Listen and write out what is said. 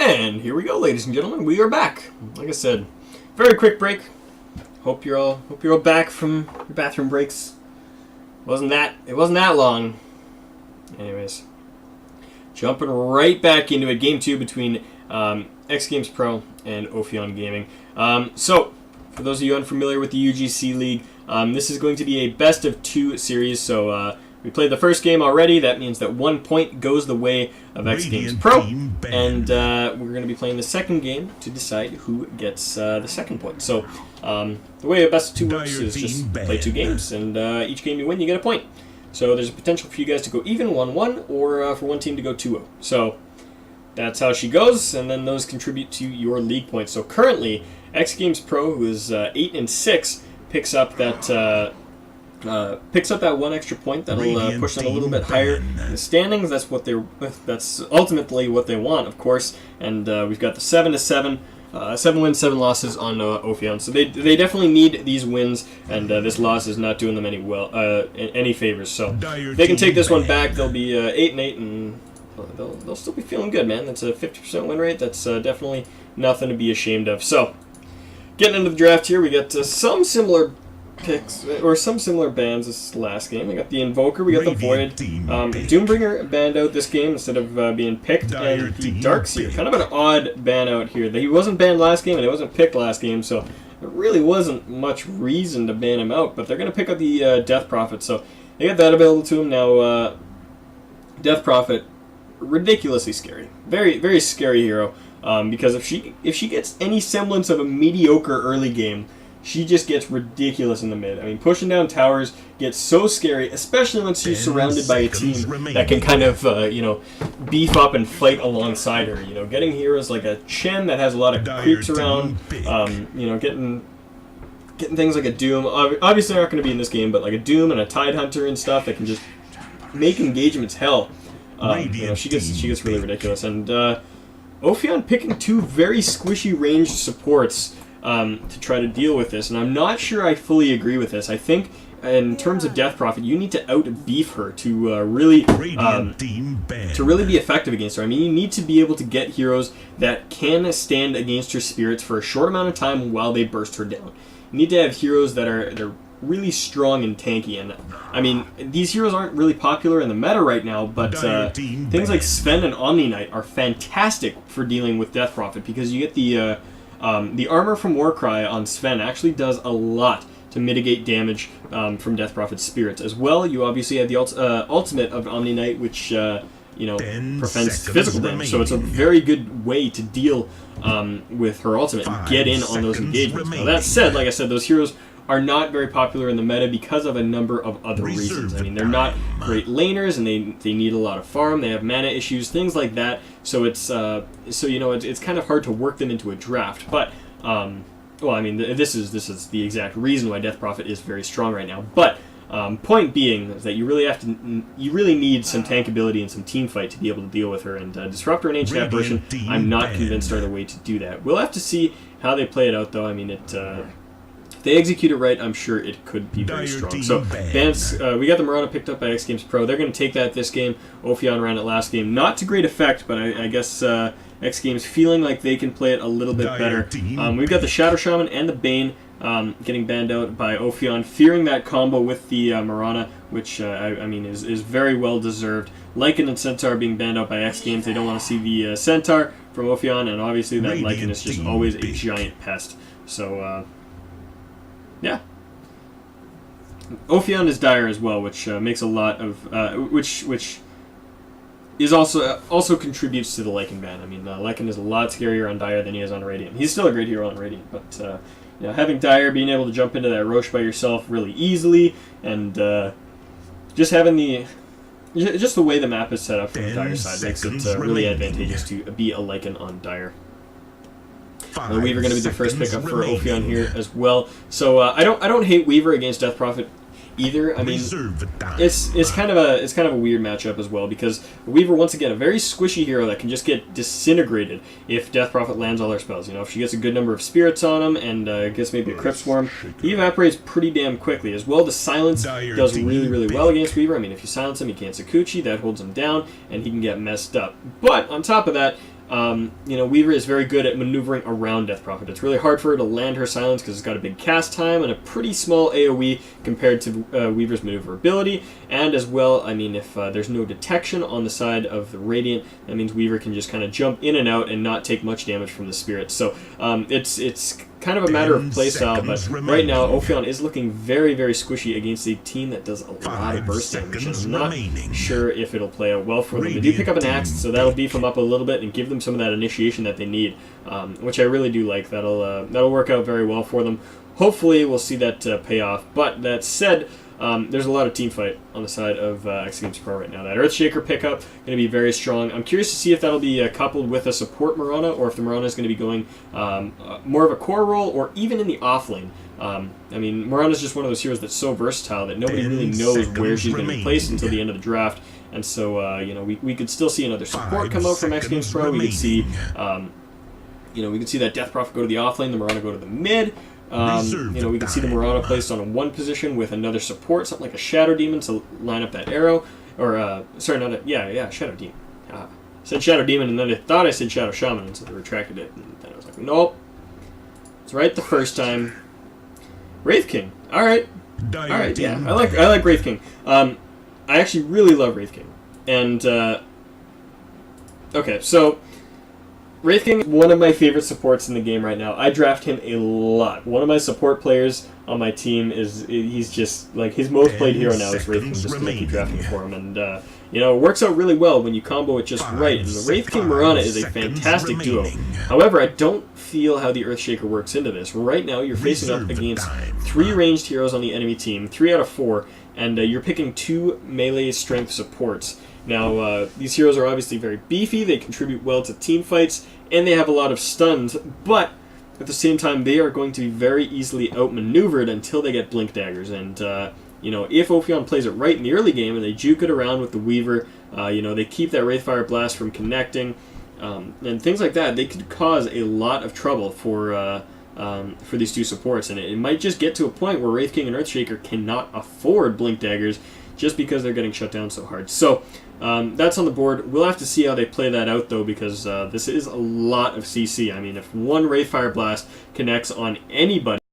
And here we go, ladies and gentlemen. We are back. Like I said, very quick break. Hope you're all back from your bathroom breaks. It wasn't that long. Anyways, jumping right back into it. Game 2 between EXGamesPro and Ophion Gaming. So, for those of you unfamiliar with the UGC League, this is going to be a best of 2 series. So we played the first game already. That means that 1 point goes the way of EXGamesPro, and we're going to be playing the second game to decide who gets the second point. So the way a best of 2 works is just play 2 games, and each game you win, you get a point. So there's a potential for you guys to go even 1-1, or for one team to go 2-0. So that's how she goes, and then those contribute to your league points. So currently, EXGamesPro, who is 8-6, picks up that 1 extra point that'll push them a little bit higher in the standings. That's ultimately what they want, of course. And we've got the 7-7, 7 wins, 7 losses on Ophion. So they definitely need these wins, and this loss is not doing them any favors. So if they can take this one back, they'll be 8-8, and they'll still be feeling good, man. That's a 50% win rate. That's definitely nothing to be ashamed of. So getting into the draft here, we got some similar picks, or some similar bans as the last game. We got the Invoker, we got the Void. Doombringer banned out this game instead of being picked, and the Darkseer. Kind of an odd ban out here. He wasn't banned last game, and he wasn't picked last game, so there really wasn't much reason to ban him out, but they're going to pick up the Death Prophet, so they got that available to him. Now, Death Prophet, ridiculously scary. Very, very scary hero, because if she gets any semblance of a mediocre early game, she just gets ridiculous in the mid. I mean, pushing down towers gets so scary, especially when she's surrounded by a team that can kind of, beef up and fight alongside her. You know, getting heroes like a Chen that has a lot of creeps around, getting things like a Doom. Obviously, they're not going to be in this game, but like a Doom and a Tidehunter and stuff that can just make engagements hell. She gets really ridiculous. And Ophion picking 2 very squishy ranged supports to try to deal with this, and I'm not sure I fully agree with this. I think in terms of Death Prophet, you need to out-beef her to really be effective against her. I mean, you need to be able to get heroes that can stand against her spirits for a short amount of time while they burst her down. You need to have heroes that are really strong and tanky, and I mean, these heroes aren't really popular in the meta right now, but things like Sven and Omni Knight are fantastic for dealing with Death Prophet, because you get the armor from Warcry on Sven actually does a lot to mitigate damage from Death Prophet's spirits. As well, you obviously have the ultimate of Omni Knight, which prevents physical damage. So it's a very good way to deal with her ultimate and get in on those engagements. Now that said, like I said, those heroes are not very popular in the meta because of a number of other reasons. I mean, they're not great laners, and they need a lot of farm. They have mana issues, things like that. So it's it's kind of hard to work them into a draft. But this is the exact reason why Death Prophet is very strong right now. But point being is that you really need some tankability and some team fight to be able to deal with her. And Disruptor and Ancient Apparition, I'm not convinced are the way to do that. We'll have to see how they play it out, though. I mean, if they execute it right, I'm sure it could be very strong. So, bans, we got the Marana picked up by EXGamesPro. They're going to take that this game. Ophion ran it last game. Not to great effect, but I guess EXGames feeling like they can play it a little bit better. We've got the Shadow Shaman and the Bane getting banned out by Ophion, fearing that combo with the Marana, which, is very well deserved. Lycan and Centaur being banned out by EXGames. They don't want to see the Centaur from Ophion, and obviously that Lycan is just always a giant pest. So, yeah. Ophion is dire as well, which makes a lot of which is also contributes to the Lycan ban. I mean, Lycan is a lot scarier on dire than he is on Radiant. He's still a great hero on Radiant, but having dire, being able to jump into that Roche by yourself really easily, and just having the way the map is set up from the dire side makes it really advantageous to be a Lycan on dire. The Weaver going to be the first pickup for Ophion here as well. So I don't hate Weaver against Death Prophet either. I mean, it's kind of a weird matchup as well, because Weaver, once again, a very squishy hero that can just get disintegrated if Death Prophet lands all her spells. You know, if she gets a good number of spirits on him and gets maybe a Crypt Swarm, he evaporates pretty damn quickly. As well, the silence does really, really well against Weaver. I mean, if you silence him, he can't Sakuchi, that holds him down, and he can get messed up. But on top of that, you know, Weaver is very good at maneuvering around Death Prophet. It's really hard for her to land her silence because it's got a big cast time and a pretty small AoE compared to Weaver's maneuverability. And as well, I mean, if there's no detection on the side of the Radiant, that means Weaver can just kind of jump in and out and not take much damage from the Spirit. So it's kind of a matter of playstyle, but right now Ophion is looking very, very squishy against a team that does a lot of burst damage. I'm not sure if it'll play out well for them. They do pick up an axe, so that'll beef them up a little bit and give them some of that initiation that they need, which I really do like. That'll work out very well for them. Hopefully we'll see that pay off. But that said, there's a lot of team fight on the side of EXGamesPro right now. That Earthshaker pickup going to be very strong. I'm curious to see if that'll be coupled with a support Mirana, or if the Mirana is going to be going more of a core role, or even in the off lane. I mean, Mirana is just one of those heroes that's so versatile that nobody really knows where she's going to be placed until the end of the draft. And so, you know, we could still see another support come out from EXGamesPro. We could see, you know, we could see that Death Prophet go to the off lane, the Mirana go to the mid. You know, we can see the Mirana placed on a 1 position with another support, something like a Shadow Demon to line up that arrow. Or, sorry, not a, yeah, Shadow Demon. I said Shadow Demon, and then I thought I said Shadow Shaman, and so I retracted it. And then I was like, nope. It's right the first time. Wraith King. Alright. Alright, yeah. I like Wraith King. I actually really love Wraith King. And, okay, so Wraith King is one of my favorite supports in the game right now. I draft him a lot. One of my support players on my team he's just, like, his most played hero now is Wraith King, just because I keep drafting for him. And, you know, it works out really well when you combo it just right. And the Wraith King Mirana is a fantastic duo. However, I don't feel how the Earthshaker works into this. Right now, you're facing up against 3 ranged heroes on the enemy team, 3 out of 4, and you're picking 2 melee strength supports. Now, these heroes are obviously very beefy, they contribute well to team fights, and they have a lot of stuns, but at the same time, they are going to be very easily outmaneuvered until they get Blink Daggers. And, you know, if Ophion plays it right in the early game and they juke it around with the Weaver, you know, they keep that Wraithfire Blast from connecting, and things like that, they could cause a lot of trouble for these 2 supports. And it might just get to a point where Wraith King and Earthshaker cannot afford Blink Daggers just because they're getting shut down so hard. So, that's on the board. We'll have to see how they play that out, though, because this is a lot of CC. I mean, if one Wraithfire Blast connects on anybody,